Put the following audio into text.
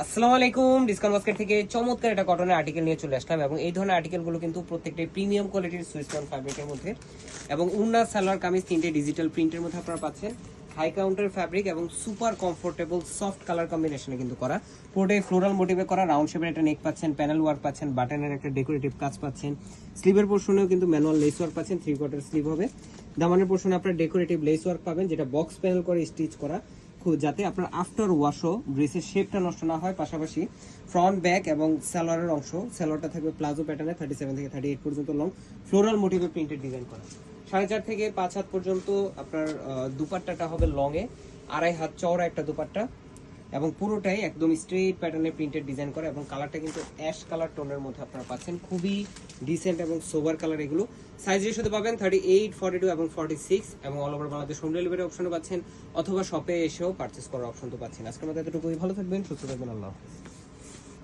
আসসালামু আলাইকুম। Discount basket থেকে চমৎকার একটা কটনের আর্টিকেল নিয়ে চলে আসলাম এবং এই ধরনের আর্টিকেলগুলো কিন্তু প্রত্যেকটাই প্রিমিয়াম কোয়ালিটির সুইসলন ফ্যাব্রিকের মধ্যে এবং উন্না সালোয়ার কামিজ তিনটে ডিজিটাল প্রিন্টের মধ্যে আপনারা পাচ্ছেন। হাই কাউন্টার ফ্যাব্রিক এবং সুপার কমফোর্টেবল সফট কালার কম্বিনেশনে কিন্তু করা, পুরোটাই ফ্লোরাল মোটিভে করা। রাউন্ড শেপের একটা নেক পাচ্ছেন, প্যানেল ওয়ার্ক পাচ্ছেন, বাটনের একটা ডেকোরেটিভ কাজ পাচ্ছেন, স্লিভের পোর্শনেও কিন্তু ম্যানুয়াল লেস ওয়ার্ক পাচ্ছেন, 3/4 স্লিভ হবে। দামানের পোর্শনে আপনারা ডেকোরেটিভ লেস ওয়ার্ক পাবেন, যেটা বক্স প্যানেল করে স্টিচ করা, যাতে আপনার আফটার ওয়াশও ড্রেসের শেপটা নষ্ট না হয়। পাশাপাশি ফ্রন্ট ব্যাক এবং সালোয়ারের অংশ, সালোয়ারটা থাকবে প্লাজো প্যাটার্নে 37 থেকে 38 পর্যন্ত লং, ফ্লোরাল মোটিভে প্রিন্টেড ডিজাইন করা। 4.5 থেকে 5 হাত পর্যন্ত আপনার দুপাট্টাটা হবে লং এ, 2.5 হাত চওড়া একটা দুপাট্টা এবং পুরোটাই একদম স্ট্রেট প্যাটার্নে প্রিন্টেড ডিজাইন করা এবং কালারটা কিন্তু অ্যাশ কালার টোনের মধ্যে আপনারা পাচ্ছেন। খুবই ডিসেন্ট এবং সোবার কালার এগুলো। সাইজ রেশিওতে পাবেন 38, 42 এবং 46 এবং all over Bangladesh home delivery অপশনও পাচ্ছেন অথবা শপে এসেও পারচেস করার অপশন তো পাচ্ছেন। আজকের মতো এতটুকুই, ভালো থাকবেন, সুস্থ থাকবেন, আল্লাহ হাফেজ।